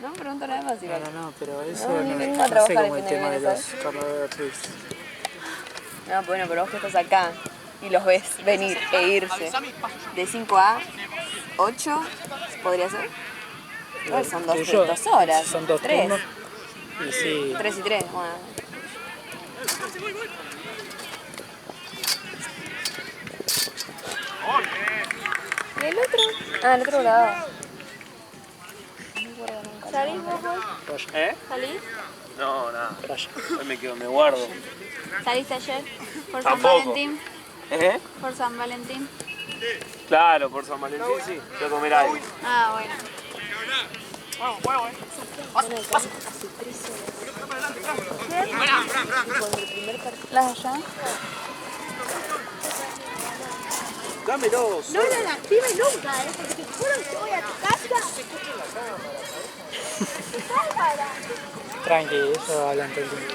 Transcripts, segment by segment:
No, pregunta nada más igual. No, pero eso No, no, ni no vengo a sé trabajar como el el fin de tema de semana, los camarotes. No, bueno, pero vos que estás acá y los ves venir e irse de 5 a 8, ¿podría ser? Igual son dos horas. Son 2 3. turnos. Y sí. 3 y 3, bueno. ¿Y el otro? Ah, el otro lado. No me acuerdo nunca. ¿Salís vos hoy? ¿Eh? ¿Salís? No, nada. Hoy me guardo. ¿Saliste ayer? ¿Por San Tampoco. Valentín? ¿Eh? ¿Por San Valentín? Claro, por San Valentín sí. Voy a comer algo. Ah, bueno. ¿Las allá? Dámelo. No la lastima nunca, porque te juro que voy a tu casa. Tranqui, eso hablan todo el tiempo.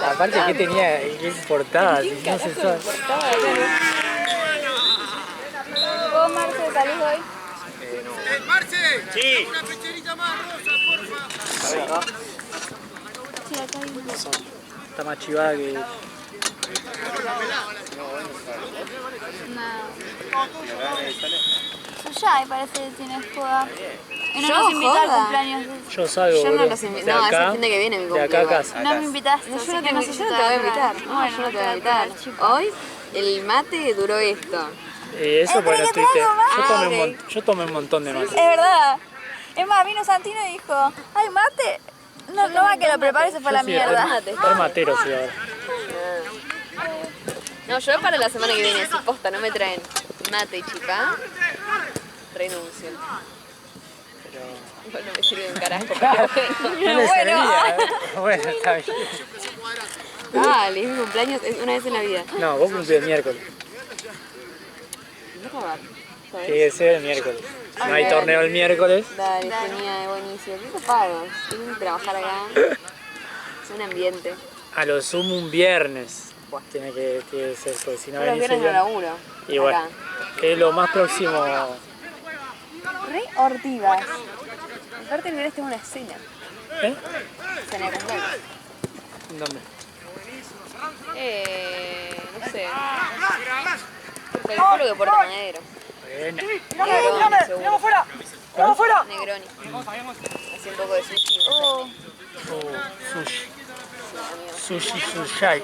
Aparte, ¿qué tenía? ¿Qué importaba? Si no se sabe. ¿Vos, Marce, salís hoy? ¡Marce! Sí. Una pecherita más rosa, porfa. Sí, acá hay una. Está más chivada que... Suya, me parece que tienes joda. Y no ¿Yo, nos invitó al joda? cumpleaños. Yo salgo, Yo no boludo. los invito. De No, es acá- el fin de que viene mi De cumpleaños. acá a casa. No me invitaste, No, así yo no que te, no yo sé no si te te voy a va invitar. dar. No, Bueno, yo no te voy a dar, invitar. chico. Hoy el mate duró esto. Eso porque no estuviste. Yo tomé, Ah, ok. yo tomé un montón de mate. Es verdad. Es más, vino Santino y dijo, ay, mate. No, no va que lo prepare y se fue a la mierda. Re matero soy ahora. No, yo para la semana que viene, si posta no me traen mate y chipá, renuncio. Igual no me sirve de un carajo, pero No le servía. Bueno, está bien. dale, es mi cumpleaños es una vez en la vida. No, vos cumplís el miércoles. No acabar, ¿sabes? Tiene que ser el miércoles. No hay torneo el miércoles. Dale, genial, buenísimo. Qué copados. Tienen que trabajar acá. Es un ambiente. A lo sumo un viernes. Tiene que ser, porque si no Yo los venís viernes el no viernes. laburo. Y bueno, Acá. es lo más próximo. Re hortivas. Aparte el viernes tengo una cena. ¿Eh? Cena de cumpleaños. ¿Dónde? No sé. Calculo que Puerto Madero. Bueno. Negroni, fuera! seguro. Negroni. Así un poco de sushi. Oh, sushi. Sushi, sushi.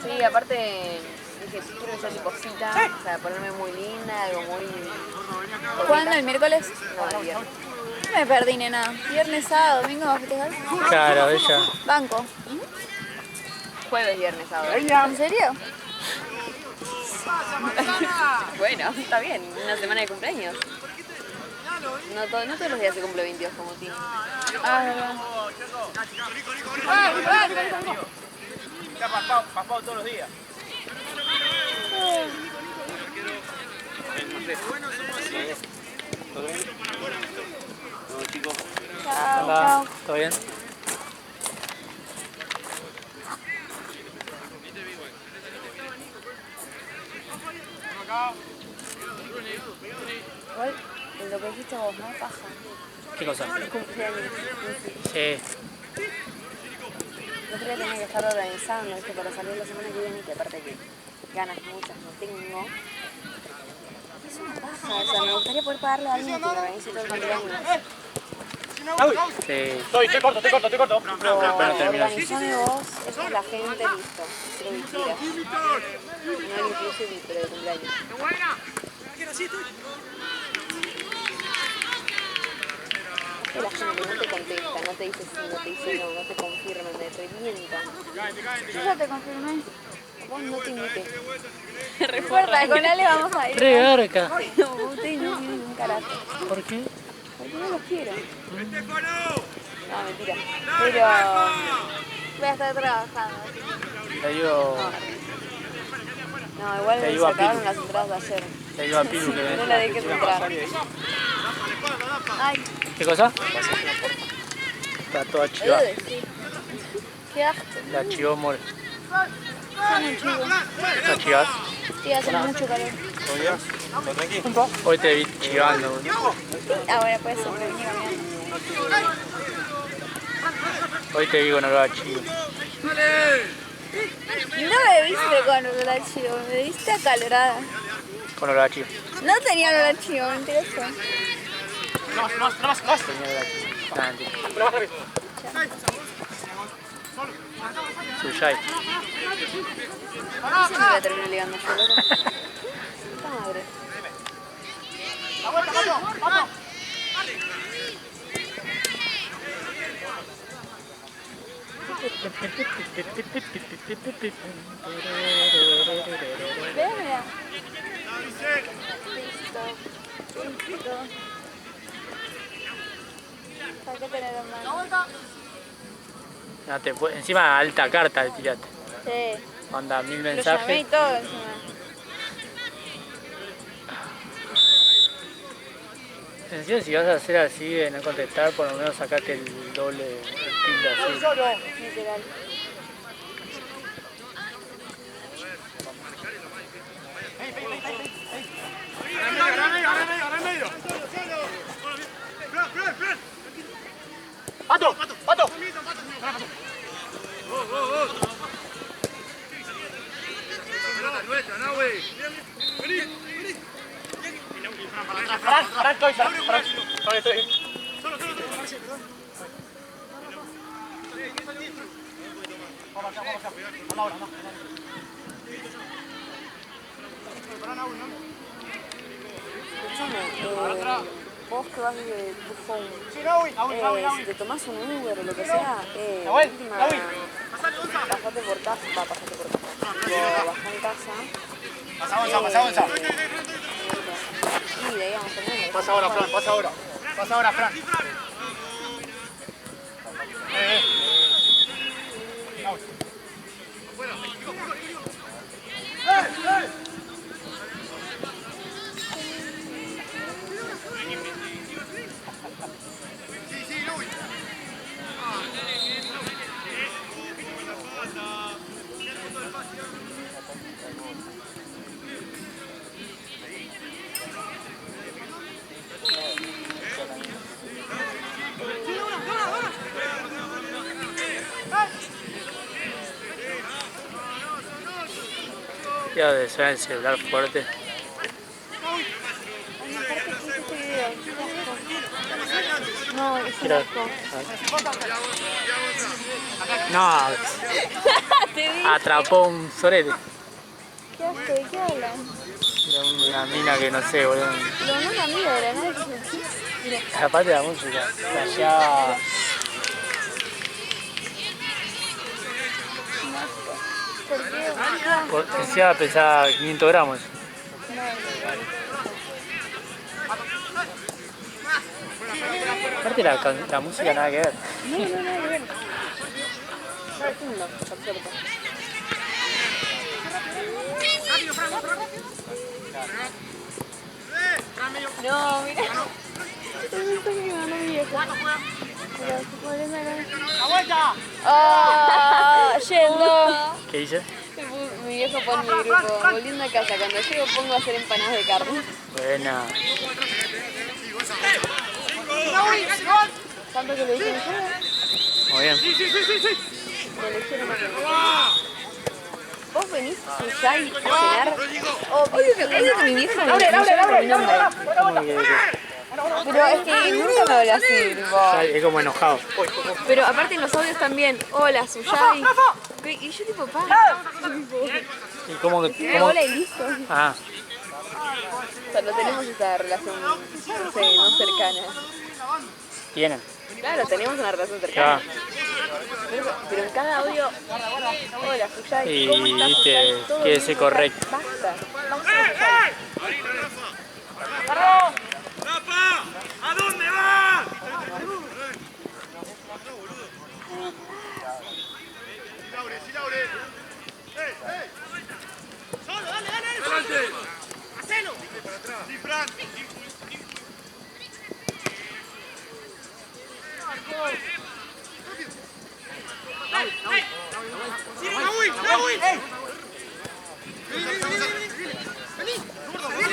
Sí, aparte dije, quiero que sea tipo cita, o sea, ponerme muy linda, algo muy... ¿Cuándo? ¿El miércoles? No, el viernes. No me perdí, nena. Viernes, sábado, domingo, ¿vas a festejar? Claro, ella. Banco. Jueves, viernes, sábado. ¿En serio? Bueno, está bien, una semana de cumpleaños. No, no todos los días se cumple 22 como ti. Ah, verdad. Está paspado todos los días. ¿Todo bien? ¿Todo chicos? Chao, Hola, chao. ¿todo bien? Igual, lo que dijiste vos, ¿no? Paja. ¿Qué cosa? El cumpleaños. Sí. Yo creo que tenía que estar organizando, ¿viste? Para salir la semana que viene, que aparte que ganas muchas no tengo. Es una paja, o sea, me gustaría poder pagarle a alguien que me organice todo el cumpleaños. Sí. Estoy corto. Pero Bueno, termina así. organizame vos, esa es la gente, listo. Lo que quieras. No el inclusive, pero de cumpleaños. Es que la gente no te contesta, no te dice sí, no te dice no, no te confirma, me revienta. Yo ya te confirmé. Vos no te invité. No importa, con Ale vamos a ir. Re garca. No, ustedes no tienen un carajo. ¿Por qué? Porque no los quiero. No, mentira. Pero Voy a estar trabajando. Le digo, no, igual Te se digo a acabaron Pilu. las entradas de ayer. le digo a Pilu que No la dejé entrar. Ay, ¿Qué cosa? Está toda chivada. qué asco. La chivó mole. Son un chivo. ¿Está chivada? Sí, hace mucho calor. ¿Todo bien? ¿Todo tranquilo? Hoy te vi chivando, boludo. Ah, bueno, puede ser, pero venía caminando. Hoy te vi con olor a chivo. No me viste con olor a chivo, me viste acalorada. Con olor a chivo. No tenía olor a chivo, mentiroso. Tenía olor a chivo. Nada, mentira. Suyai. No sé si me voy a terminar ligando yo, loco. Puta madre. Ve, mira. Listo. ¿Para qué tener en mano? No, encima alta carta le tiraste. Sí. Manda 1000 Lo llamé y mensajes. todo encima. Encima si vas a hacer así de no contestar, por lo menos sacate el doble, el tilde así. Literal. Ahora en medio. ¡Pato! ¡Pato! Pelota nuestra, ¿no, güey? Vení. Pará, estoy. Solo. Vamos acá. Vamos ahora. Escuchame, vos que vas de bufón, si te tomás un Uber o lo que sea, última, pasate por casa, bajá en casa. Pasa. Y de ahí vamos caminando. Pasa ahora, Fran. Ya de suena el celular fuerte. No, es un Quiero- asco. No, Te di. atrapó un sorete. ¿Qué asco? ¿De qué hablan? De una mina que no sé, boludo. Lo no una amiga de la nada que se chiste. Mira. Aparte de la música, allá. ¿Por qué? Encima pesaba 500 gramos. Aparte la música nada que ver. No, nada que ver. Profundo, absorto. No, mira. Ah, yendo. ¿Qué dice? Mi viejo pone en mi grupo, volviendo a casa, cuando llego pongo a hacer empanadas de carne. Buena. Tanto que le dije, Muy bien. me eligieron a mí. ¿Vos venís Suyai a cenar? Obvio que mi viejo me llama por mi nombre. ¿Cómo que- Pero es que nunca me habla así, tipo. Es como enojado. Pero aparte en los audios también, hola Suyai. Y yo tipo, pa. ¿Y cómo Me cómo? hola y listo. Ah, O sea, no tenemos esa relación, no sé, no cercana. tienen. Claro, tenemos una relación cercana. Ya. Pero en cada audio, hola Suyai, Y ¿cómo estás, viste, Suyai? ¿Todo quiere bien? ser correcto. Basta, Suyai. ¡Rafa! ¿A dónde vas? Laure. ¡Solo, dale! ¡Adelante! ¡Hacelo! Para atrás. Sí, Fran. ¡Nahui! ¡Vení!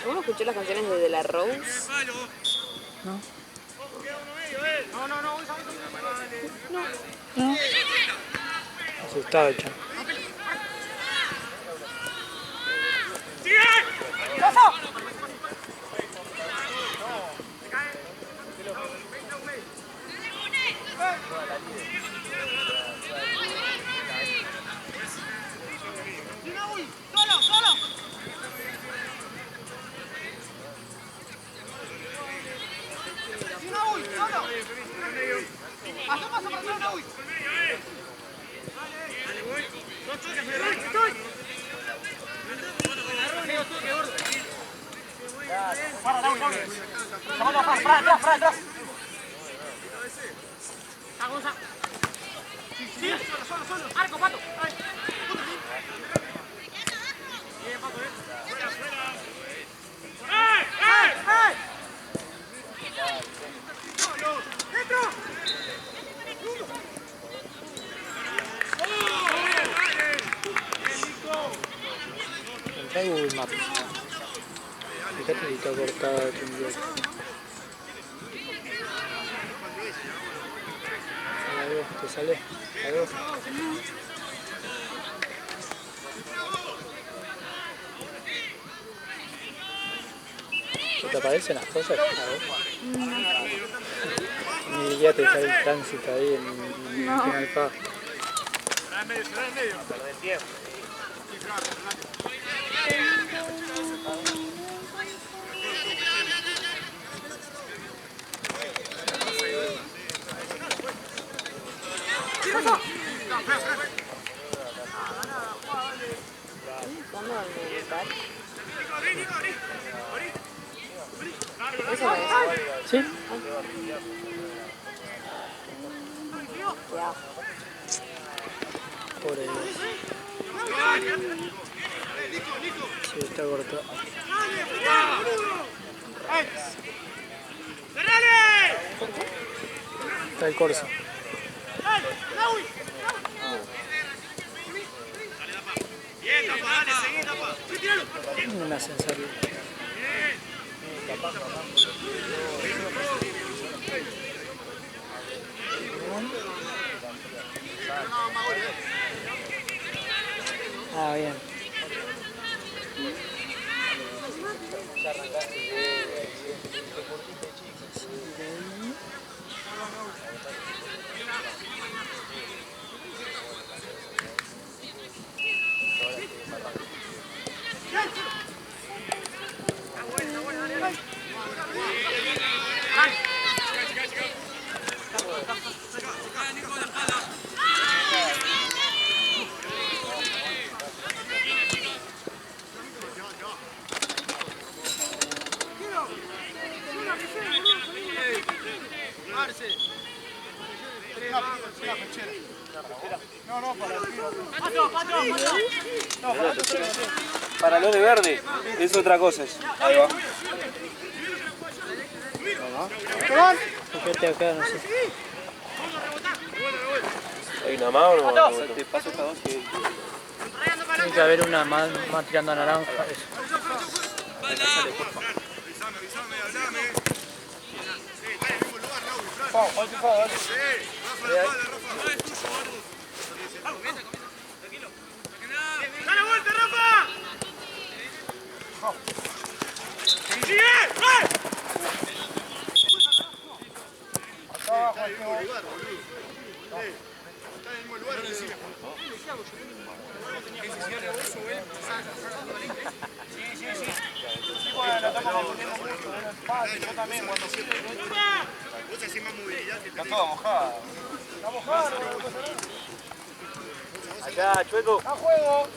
¿Uno escuchó las canciones de la Rose? ¿No? No. Asustado el chavo. Entra en Google Maps. Fíjate si está cortada tu inglés. Algo, ¿te sale? ¿Algo? ¿Se te aparecen las cosas? Ni siquiera te sale el tránsito ahí en General Paz. Perder tiempo. ¿Cuándo al militar? ¿Sí? Cuidado. Pobre Dios. Sí, está cortado. Está el corso. Bien, tapa, dale, seguí, tapa. No me hacen salir. Ah, bien. Para lo de verde es otra cosa. Ahí va. Fíjate acá, no sé. ¿Hay una más o no? Te paso esta dos y... Tiene que haber una más tirando a naranja. Eso. Avísame, hablame. Sí, está en el mismo lugar, Raúl. Sí, Rafa, la pala, Rafa. Es tuyo, Gordo. ¡Da la vuelta, Rafa! ¡Sigue! ¡Vai! Está en el mismo lugar, boludo. Está en el mismo lugar. Yo también, cuando siempre. Vos hacés más movilidad que está todo mojado. Está mojado. Allá, Chueco. ¡A juego!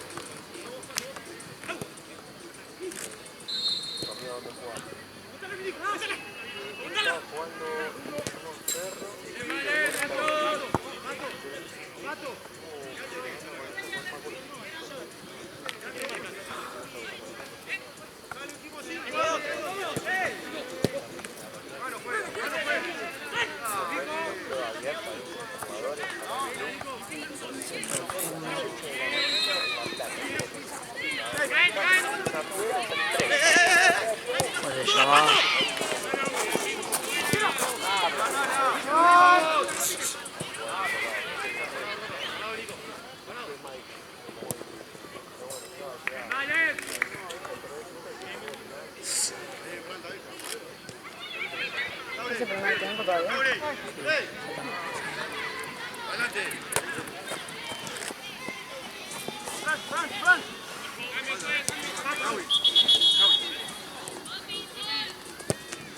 Ese primer tiempo todavía. Adelante.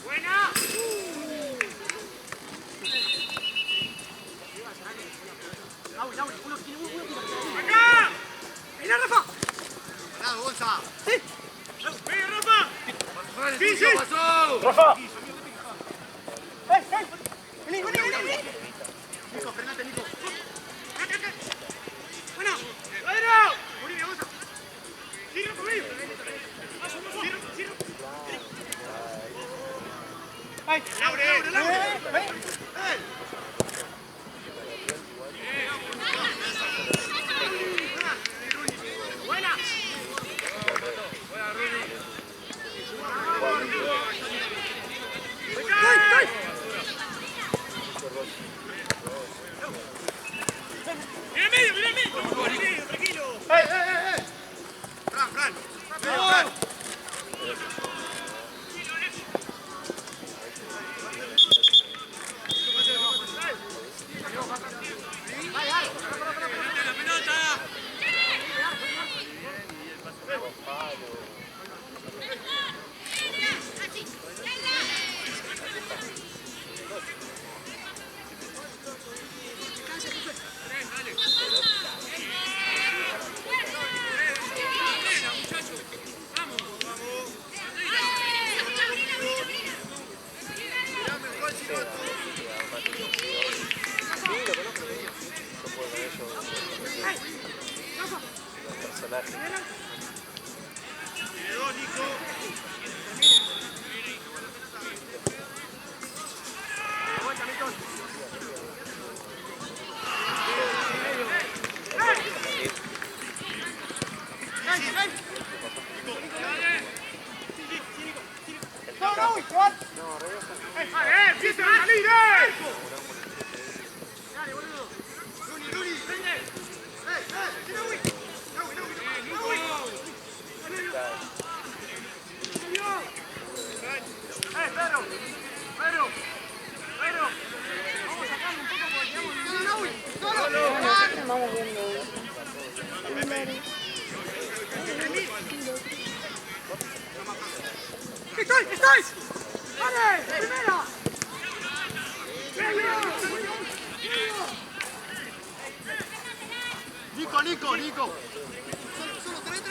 Buena. Acá. Mira, Rafa. Parado, Gonza. Sí. Venga, Rafa. Sí, sí. Pasó. Rafa. Vení. Nico, frenate, Nico. Acá. Bueno. ¡Adero! Bolivia, Gonza. Giro, Bolivia. Giro. ¡Ay! ¡Laure! ¡Buena! ¡Buena, Runi! ¡Mira el medio! ¡Tranquilo! ¡Fran! ¡Fran! Vamos viendo. ¡Estoy! ¡Vale! ¡Primera! Nico. Solo tres.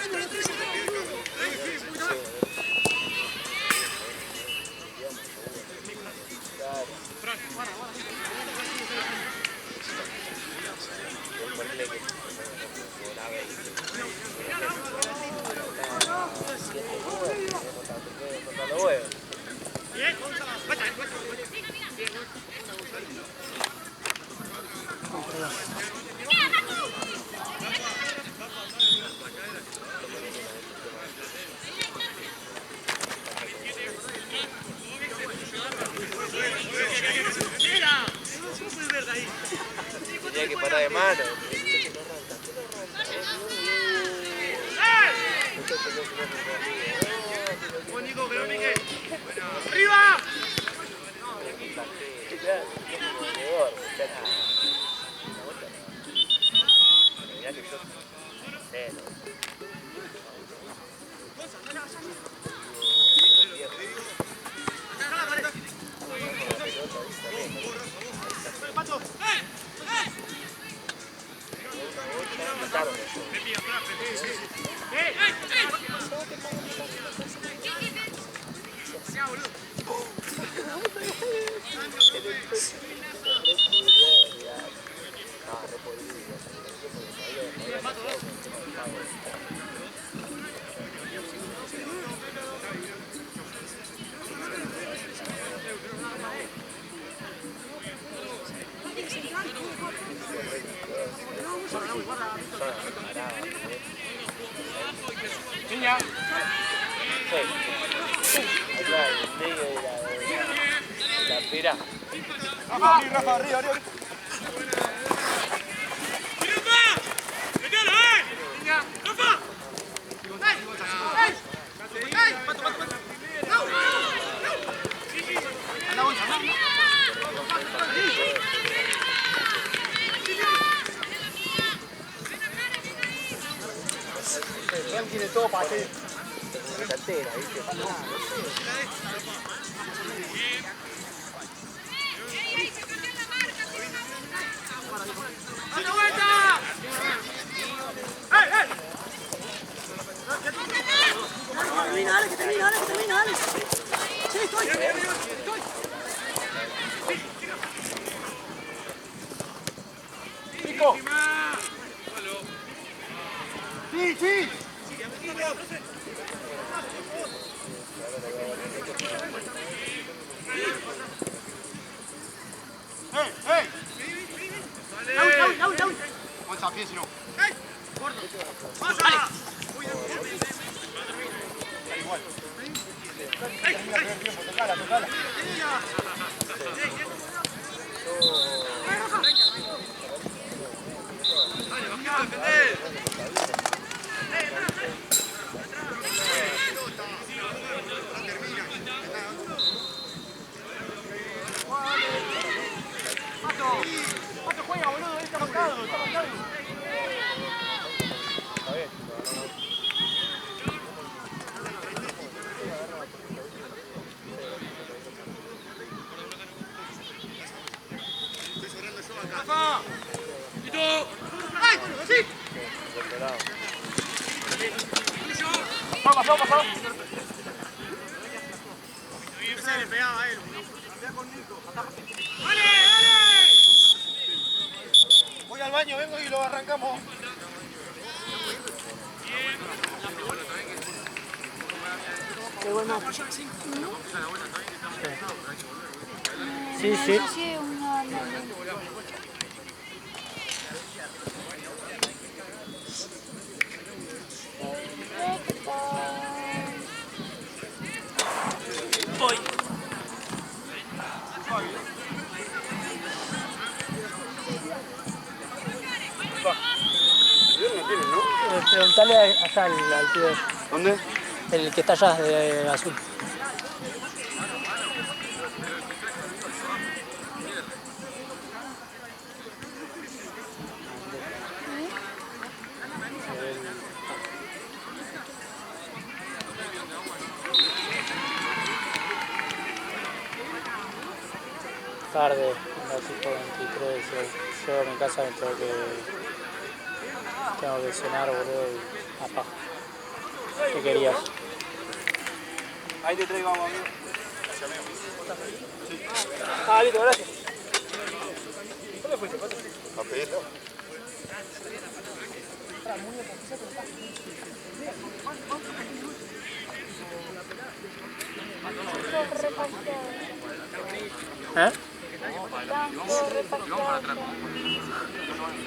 Tenía que parar de mano. Nico, que lo pique. ¡Arriba! Niña. Sí. Allá en medio de la pera. Rafa, arriba, arriba. Tiene todo para hacer. Delantera, ¿viste? ¡Dale vuelta! Termina, dale, que termina, dale. Sí, estoy. ¡Pico! ¡Sí! ¡Hey! ¡Lauri! Bolsa, pie, si no. ¡Pasa! Da igual. Termina el primer tiempo, tocala. ¡Dale, bajemos a defender! Pato juega, boludo, está marcado. Está bien. Rafa. ¿Y tú? ¡Ay! ¡Sí! Pasó. Se le pegaba a él. ¡Dale! Voy al baño, vengo y lo arrancamos. Qué bueno. Sí. Voy. Preguntale allá al tío. ¿Dónde? El que está allá de azul. Tarde, las 5:23, llego a mi casa dentro de que tengo que cenar, boludo, y apá. ¿Qué querías? Ahí te traigo agua, amigo. Ah, listo, gracias. ¿Dónde fuiste, Pato? A pedirlo. ¿Eh?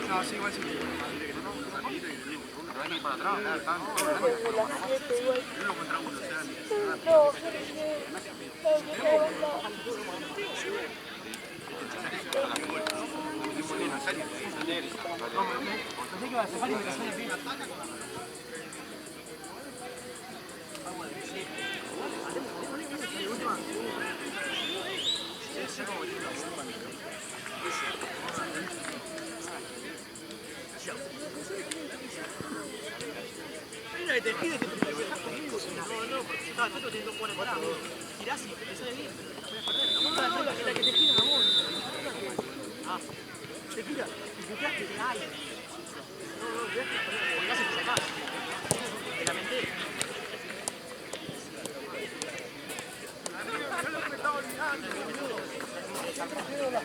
No, sí, igual sí. Que te pide que te no, porque estaba tanto teniendo que jugar atrás. Tirás y te sale bien, pero te puedes perder. La que te piden a vos. Ah, te tira, y te quedas que te cae. No, te dejas perder, porque casi te sacás. Te la menté. Yo lo que me estaba olvidando, boludo. Siempre pido las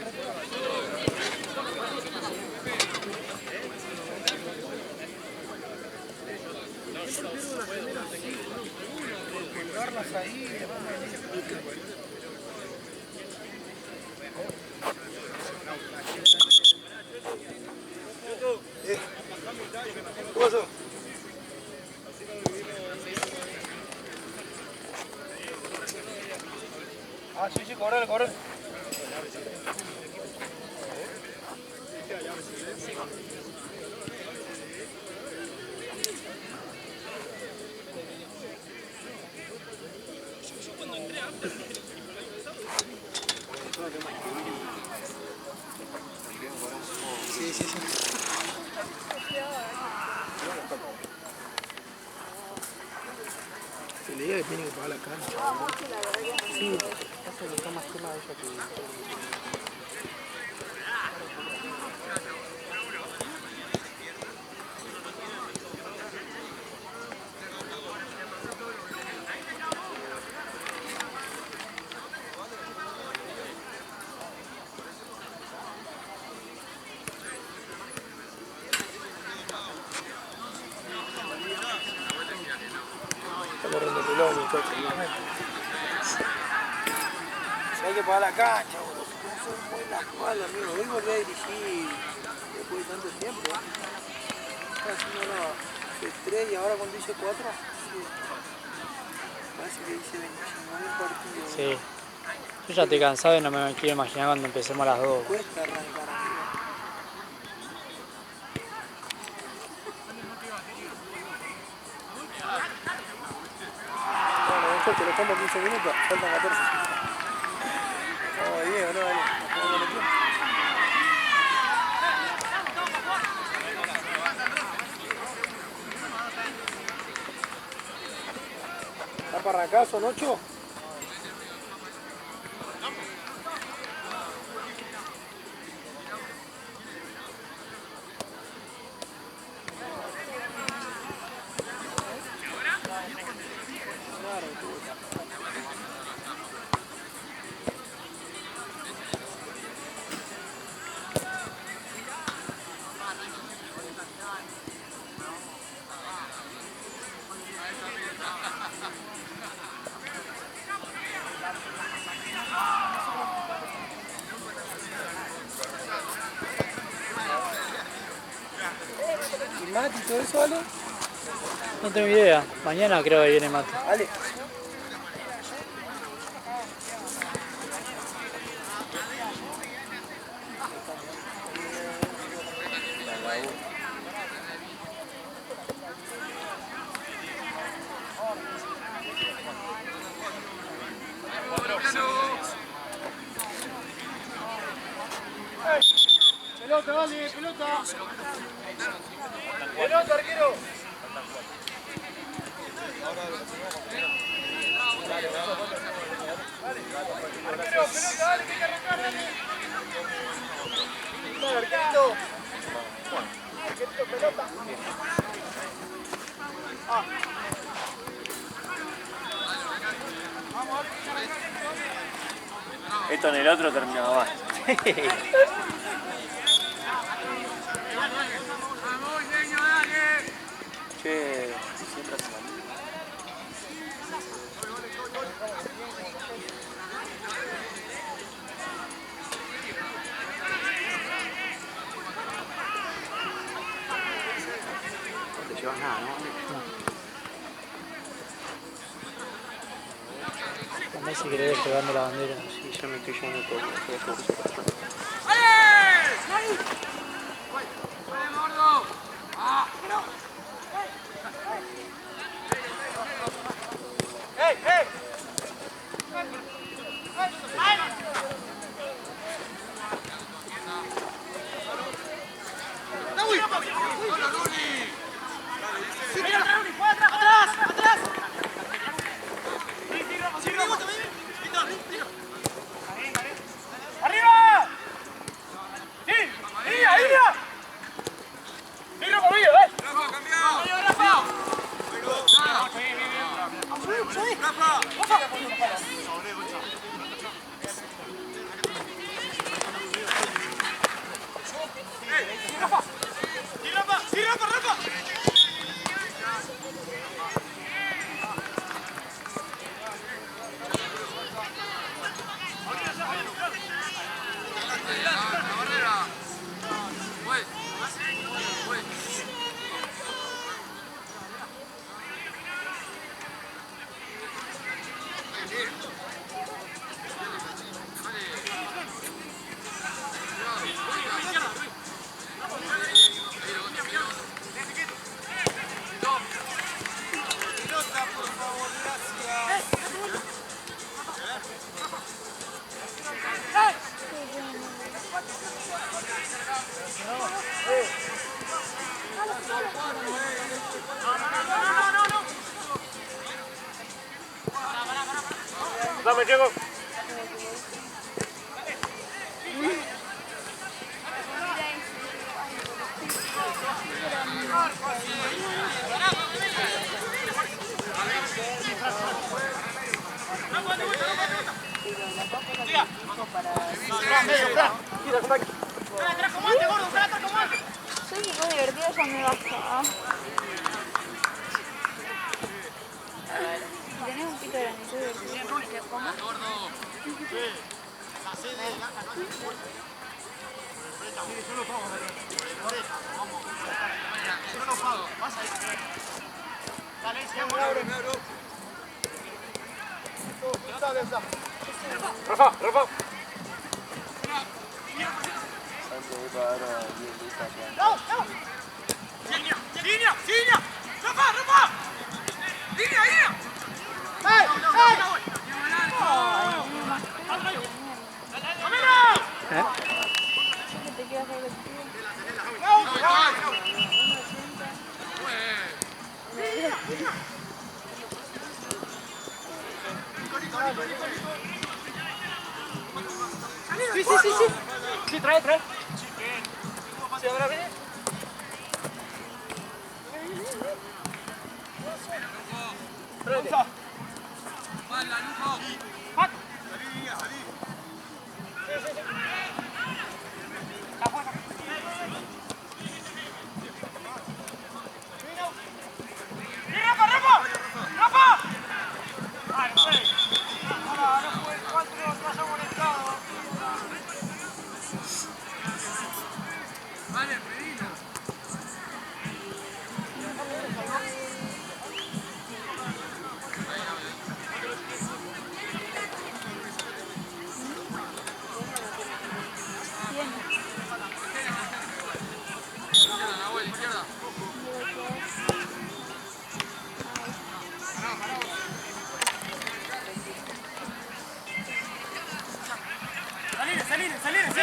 ahí, ¿qué pasó? Ah, sí, corre. Sí. Se le diga que tiene que pagar la cancha. Sí, pasa que está más quemada ella que... Está corriendo el reloj, muchachos. Hay que pagar la cancha, boludo. No son buenas malas, amigo. Hoy volví a dirigir después de tanto tiempo. Estaba haciendo de 3 y ahora cuando hice 4, sí. Parece que hice 25.000 partidos. Sí. Yo ya estoy cansado y no me quiero imaginar cuando empecemos a las 2. Cuesta arrancar, amigo. Bueno, después te lo tomo 15 minutos, faltan 14. No, Diego, no, dale. ¿Está para arrancar, son 8? ¿Y Mati todo eso, Ale? No tengo idea. Mañana creo que viene Mati. Ale. Pelota, dale, pelota. Pelota, arquero. Arquero, pelota, dale, que hay que arrancar, dale. Dale, arquerito. Arquerito, pelota. Esto en el otro terminaba mal. Che, siempre hace mal. No te llevas nada, ¿no? A Messi quiere ir pegando la bandera. Sí, ya me estoy llevando todo. Rafa! Santiago. Soy que fue divertido, ya me basta. Si tenés un pito grande, soy divertido. Rafa, Rafa. Yo que te quiero hacer divertido. Sí, trae. Sí, ahora viene.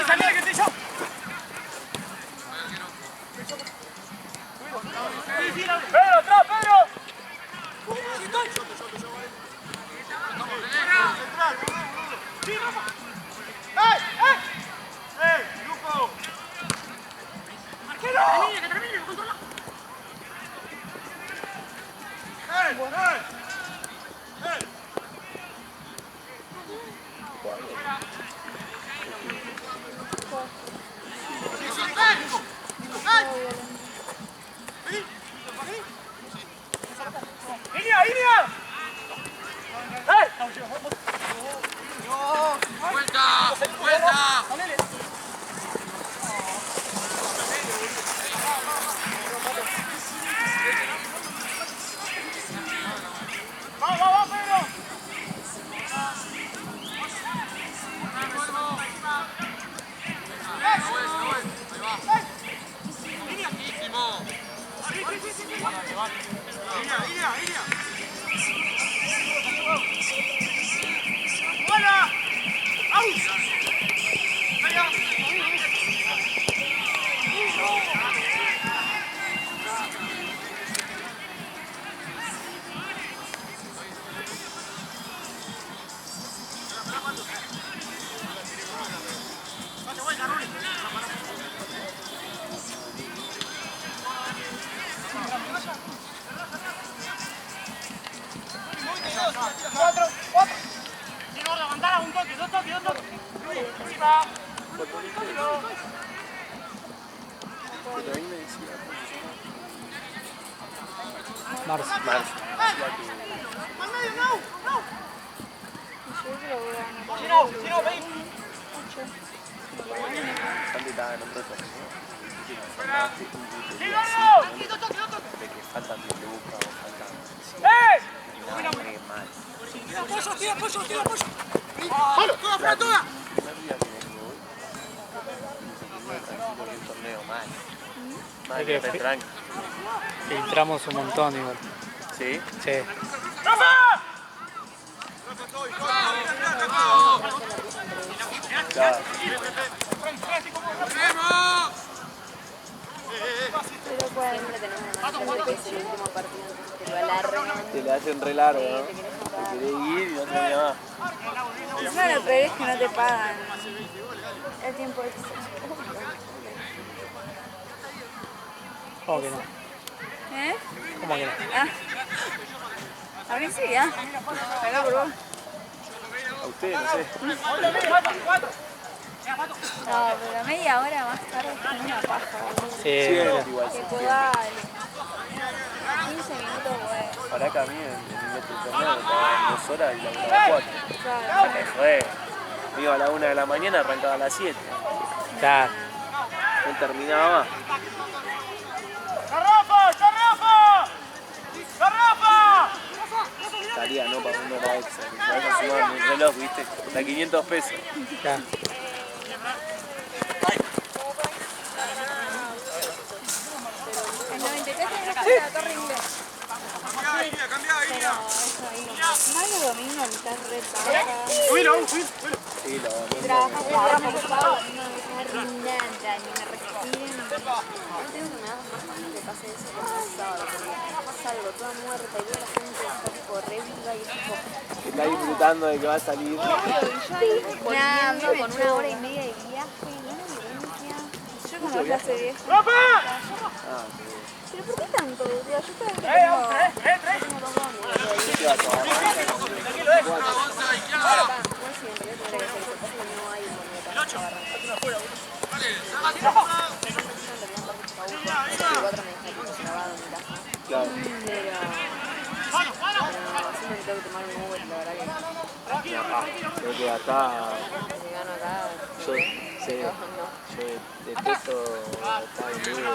Salile, que estoy yo. Pedro, atrás, Pedro. Luco! ¡Arquero! ¡Que termine! ¡Controla! ¡Línea! ¡Vamos, Pedro! ¡Buena! Quiero levantar a un toque, dos toques. Marcia. ¡Al medio, no! Yo creo que voy a ganar. Si no, ven. Tira apoyo. ¡Toda! Es que filtramos un montón igual. ¿Sí? Sí. Pero siempre tenemos una mano que es el último partido, entonces te lo alargan. Te le hacen re largo, ¿no? Te querés matar. te querés ir y no termina más. Encima lo peor es que no te pagan el tiempo extra. ¿Cómo que no? ¿Eh? ¿Cómo que no? A mí sí, ¿ah? Acá por vos. A ustedes, no sé. No, pero media hora más tarde es como una paja, boludo. Sí, Sí, es igual. Que podale. 15 minutos, güey. Para que a mí en el metro internet estaba 2 horas y laburaba 4. Claro. Me fue. Me iba a la 1 de la mañana, arrancaba a las 7. claro. No terminaba más. Estaría, ¿no? Para una hora extra. Me vas a sumar en el reloj, ¿viste? Da 500 pesos. claro. El 93 tenés que ir a la Torre Inglés. Pero eso ahí. Más los domingos que estás re tarde. Sí, lo vamos. Trabajas sábado por sábado, no dejar nada, ni me respiren. Yo tengo que me da más fácil que pase eso con el sábado, porque salgo toda muerta y veo a la gente está tipo re viva y es tipo... Que está disfrutando de que va a salir. Obvio, y yo ahí volviendo me con chupa. 1 hora y media de viaje, una violencia. Yo como clase vieja. Ah, qué ¿Pero por qué tanto? Digo, yo todavía tengo 2 años. bien. ¿Qué va a trabajar? Acá, igual si en realidad tendría que hacer eso, pasa que no hay un momento para arrancar. Claro. Pero siempre que tengo que tomar un Uber, la verdad que Creo que acá si gano acá, yo, sí, yo detesto estar en Uber. no,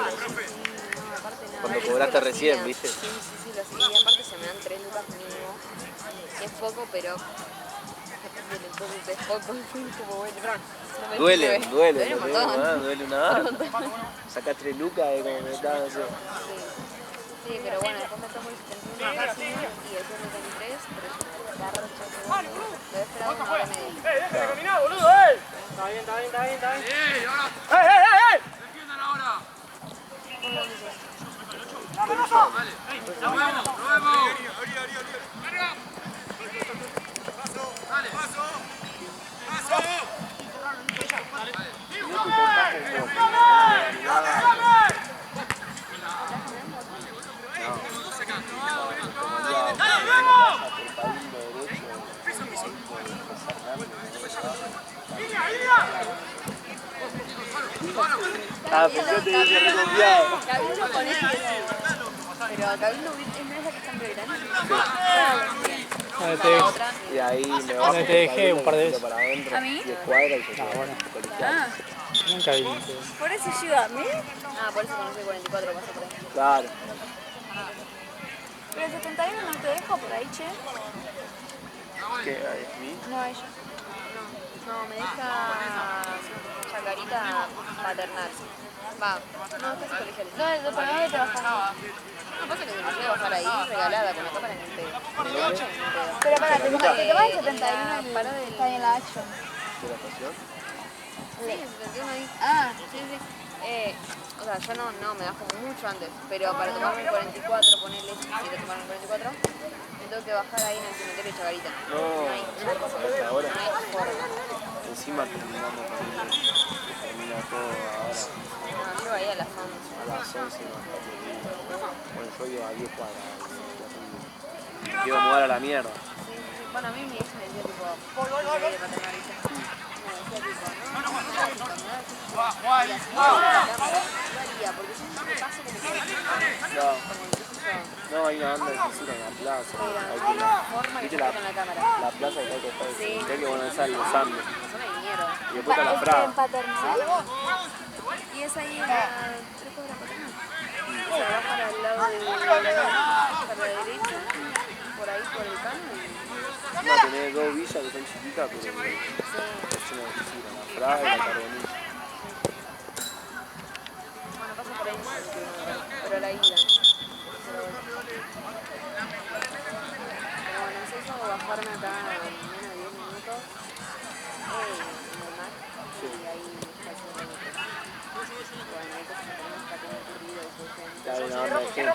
aparte nada. Cuando Yo cobraste lo recién, hacía. ¿viste? Sí, lo hacía. Y aparte se me dan 3 lucas mínimo, que es poco, pero es poco, como bueno, no me Duele, sirve. duele un montón. duele una banda. Sacás 3 lucas de como que estaba, no sé. Sí, pero bueno, después me tomo el 71 de oficina y el 73, pero yo me agarro el chazo. Lo he esperado 1 hora y media. Ah, pensé que te dije reconfiado. Cabildo con eso. Pero Cabildo es una de esas que están Belgrano. Donde te dejé. Otra. Y ahí me Donde bajo te por dejé Cabildo, un par de me veces. tiro para adentro, ¿A mí? 10 cuadras y yo Ah, bueno. Ah, Nunca vi. por eso yo iba a mí. Ah, por eso conocí el 44, pasó por ahí. Claro. Pero el 71 no te deja por ahí, che. ¿Qué? ¿Es mí? No, ella. No, me deja Chacarita paternal. Va, no, casi colegial. No, ¿para dónde trabajas? No, pasa que se me puede bajar ahí regalada, que me tocan en el pedo. Pero para, te tomas el 71 y Paró del- está ahí en la Action. ¿De la estación? Sí, el 71 ahí. Ah, Sí. O sea, yo no me bajo mucho antes, pero para tomarme el 44, ponerle, si quiero tomarme el 44, me tengo que bajar ahí en el cementerio de Chacarita. No, hay forma. a esta hora. No hay forma. Encima terminamos termina todo ahora No, yo ahí a las 11. a las 11 más tarde. Bueno, yo vivo a 10 cuadras. Me quiero mudar a la mierda. Sí. Bueno, a mí mi ex me decía tipo, ¿qué de paternal? Y yo, me decía tipo, no, porque yo siempre paso como que No, no, hay una banda de fisura en la plaza. Hay hay una forma que ¿viste yo estoy con la cámara. la plaza que está al costado del Sí. cementerio? Bueno, esa es los Andes. Zona de mierda. Y después está la en Fraga. paternal. Y es ahí en la 3 cuadras paternal. O sea, vas para el lado de para la derecha, por ahí por el cano y No, tenés 2 villas que son chiquitas, pero es una de fisura. La Fraga y la Carbonilla. bueno, pasa por ahí, pero a la ida. Pero bueno, es eso, bajarme acá en menos de 10 minutos en el mar y ahí está el centro de bueno, hay cosas que tenemos que tener ocurrido después Claro, una banda de gente.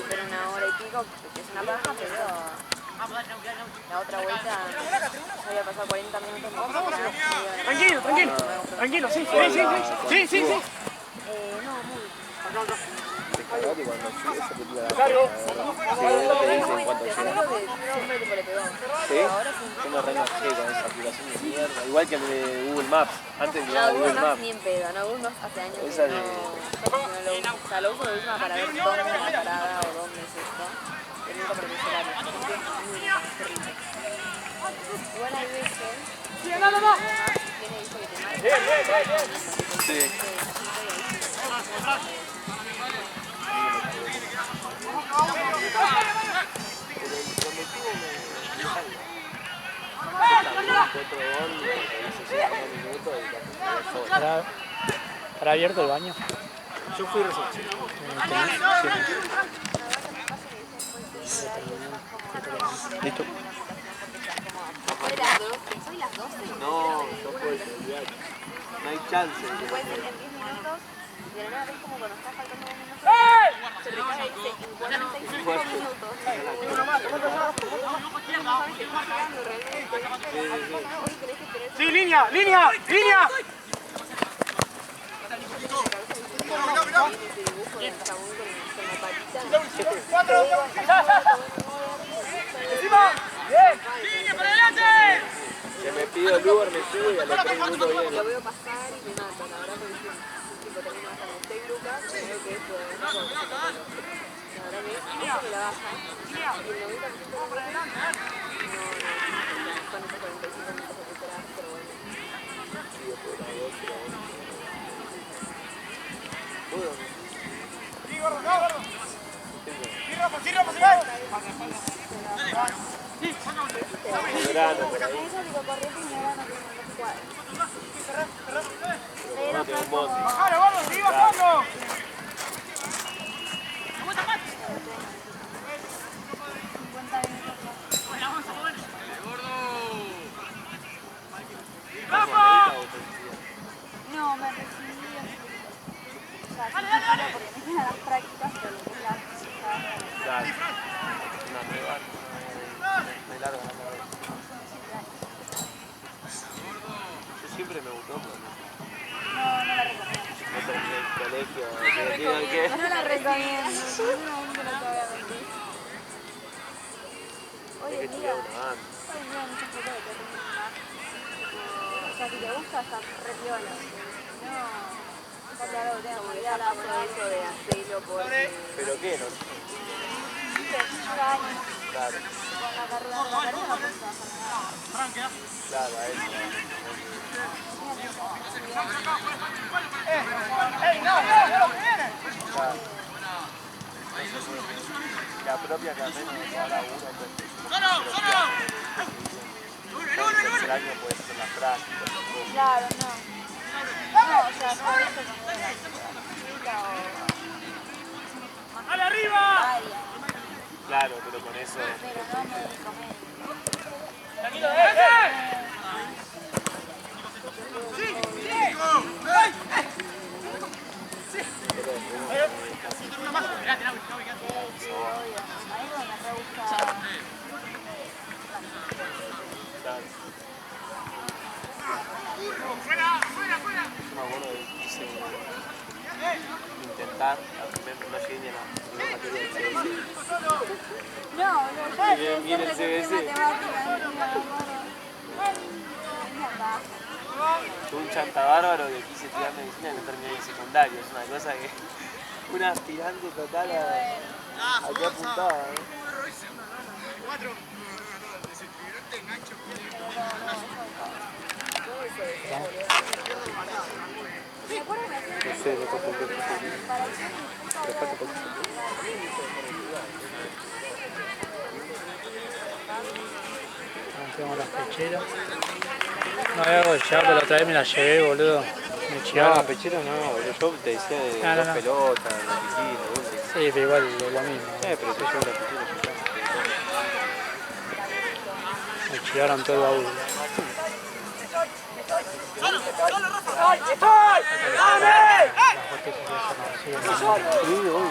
pero 1 hora y pico, que es una paja, pero La otra vuelta yo había pasado 40 minutos. Tranquilo, tranquilo. Tranquilo, sí. Sí. No, muy. Descargate cuando llegues a película de Claro. Siempre tipo le pegó. ¿Sí? Ahora sí. Yo me renojé con esa aplicación de mierda. Igual que el de Google Maps. Antes que No, era Google Google Maps Maps. ni en pedo, no, Google Maps hace años Esa que de- no lo uso. O sea, lo uso de última para ver dónde es la parada o dónde es esto. Pero nunca para mis horarios. Igual hay veces que Google Maps tiene eso que te marca. Sí. ¿Estará abierto el baño? Yo fui recién. ¿Listo? ¿Soy las 12? No, no puedes olvidar. No hay chance. Puede ser que en 10 minutos, de la nada ves como cuando está faltando 2 minutos, se recarga y dice en 45 minutos. Sí, línea. Encima. Bien. Línea para adelante. Se me pido el Uber, me subo y a los 3 minutos viene. Lo veo pasar y me mato, la verdad, porque tipo termino bajando 6 lucas, creo que esto es una cosa. La verdad que eso me la baja. Y el 90% de las veces no, con esos 45 minutos de esperar, pero bueno. Sí, Rafa, se va. Verano, por ahí. Eso digo, corriente y mi hermano que no se cuadra. No tengo un bondi. Bajalo, vamos, sigue bajando. No, me recibí o sea, sí, porque me quedan las prácticas, pero lo que es la Dale. Una prueba. Me largo la cabeza. Yo siempre me gustó, pero no la recomiendo. no terminé el colegio. Me digan que... No la recomiendo, no te lo voy a mentir. Hoy Hay que en estudiar día, una banda. hoy en día hay muchas cosas que te hacen más. O sea, si te gusta, está re piola. No, está claro que tengo que ir a la Eso de hacerlo porque... ¿Pero qué? No. 5 años Claro, con la carrera no puedes trabajar nada. claro, a eso. Claro. La propia carrera de cada uno, pues. El tercer año puede ser la práctica. Claro, no. No, o sea, no es como de la chica o ¡Dale arriba! área, Claro, pero con eso. pero no médico. Tranquilo, Sí, obvio. A mí me re gusta. Claro. Yo me acuerdo de intentar, no llegué ni a la primera materia del CBC. No, yo Bien el CBC. Tuve un chanta bárbaro que quise estudiar medicina y no terminé el secundario. Es una cosa que... Un aspirante total a qué apuntaba, ¿no? No sé, después porque Tengo las pecheras. No hay algo de ya, pero la otra vez me la llevé, boludo. Me no, chivaron. pechero no, boludo. Yo te decía de No, no, dos no. pelotas, de la piscina, dulce. Sí, pero igual es lo mismo. Pero te llevo la piscina. Me chivaron todo el baúl. Sí, obvio.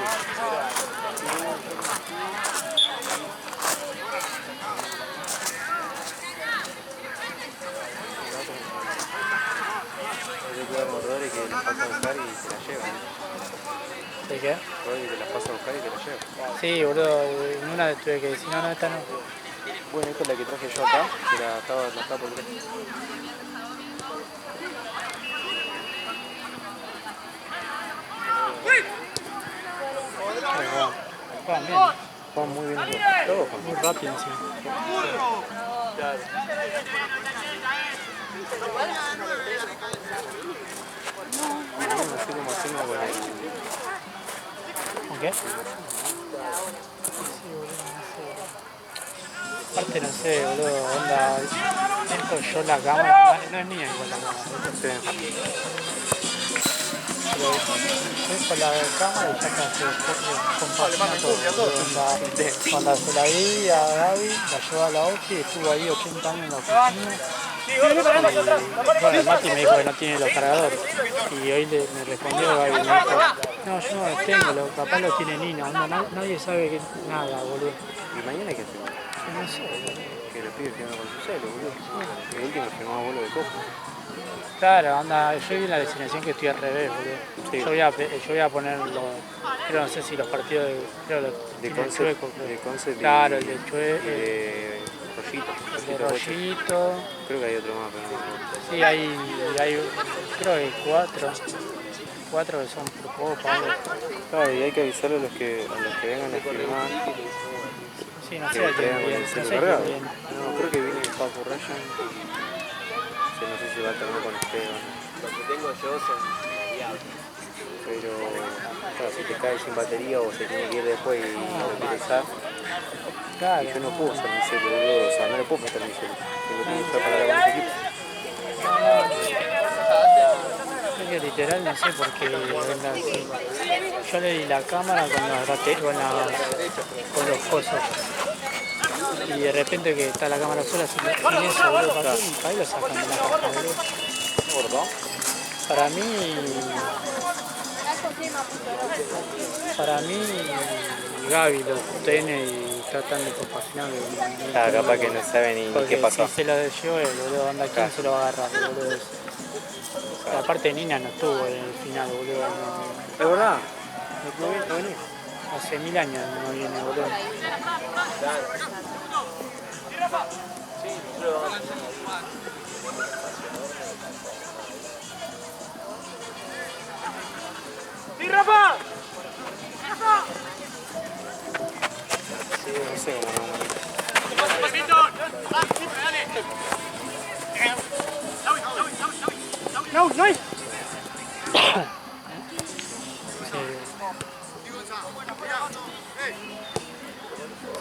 te las pasa a buscar y te la llevan. ¿De qué? Rodri te las pasa a buscar y te la llevan. Sí, boludo, en una tuve que decir, no, esta no. Bueno, esta es la que traje yo acá, que la estaba por 3. Juegan bien, Juegan muy bien todos. muy rápido encima. Claro. No sé cómo hacemos con el... ¿Con qué? Sí, boludo, no sé. Aparte no sé, boludo, onda, siento yo la cámara, no es mía igual la cámara, Sí. pero estoy con la cámara y ya casi compagina todo, onda, cuando se la di a Gaby, la llevó a la OFI, estuvo ahí 80 años en la oficina. Y, bueno, Mati me dijo que no tiene los cargadores y hoy me respondió Gaby, me dijo, no, yo no los tengo, capaz los tiene Nina, onda, nadie sabe que nada, boludo. ¿Y mañana qué hacemos? No sé, boludo. Que los pibes firman con su celo, boludo. El último firmaba vuelo de cojo. Claro, onda, yo vi en la designación que estoy al revés, boludo. Sí. Yo voy a poner creo, no sé si los partidos De tiene Concept, Chueco, creo. de Concept Claro, y, el de y Chueco, de Rollito. el de Rollito. Creo que hay otro más, pero no me acuerdo. Sí, hay creo que cuatro que son por copa. Algo. Claro, y hay que avisarle a los que vengan a firmar Sí, no que sé lo quién traigan con viene, el no celo sé quién cargado. viene. No, creo que viene Paco Ryan y no sé si va a terminar con Esteban. Los que tengo yo son diablos. Pero claro, si te cae sin batería o se tiene que ir después y no lo quiere usar. Claro, Y yo no puedo usar mi celo, boludo, o sea, no le puedo prestar mi celo. Tengo que usar para grabar con ese equipo. es que literal no sé por qué onda así. Yo le di la cámara con los cosos. Y de repente que está la cámara sola sin eso, boludo, ¿para qué lo sacan de la caja, boludo? ¿Gordo? Para mí, Gaby lo tiene y tratan de compaginar. Ah, capaz que no sabe ni qué pasó. Si se lo llevó él, boludo, onda, ¿quién se lo va a agarrar, boludo? Aparte Nina no estuvo en el final, boludo. ¿Es verdad? ¿No venía? Hace 1000 años no viene, boludo. Sí, no sé cómo no venía.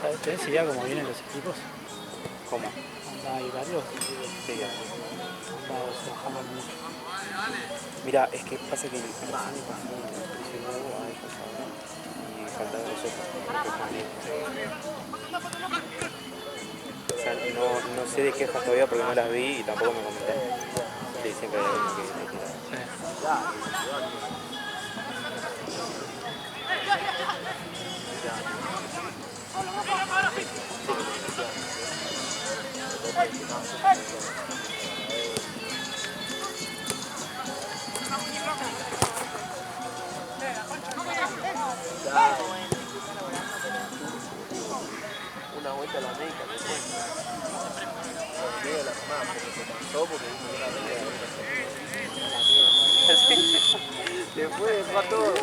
¿Sabes? ¿Tenés idea cómo vienen los equipos? ¿Cómo? Onda, hay varios. Sí, ya. Onda, se bajan mucho. Mira, es que pasa que el año pasado presionó a ellos ahora y faltaba nosotros. O sea, no sé de quejas todavía porque no las vi y tampoco me comentaron. Sí, siempre hay alguno que hay que dar. Una vuelta a la América, te cuento. Llega la mamá porque se cansó porque dijo que era la mierda. Después dejó a todo.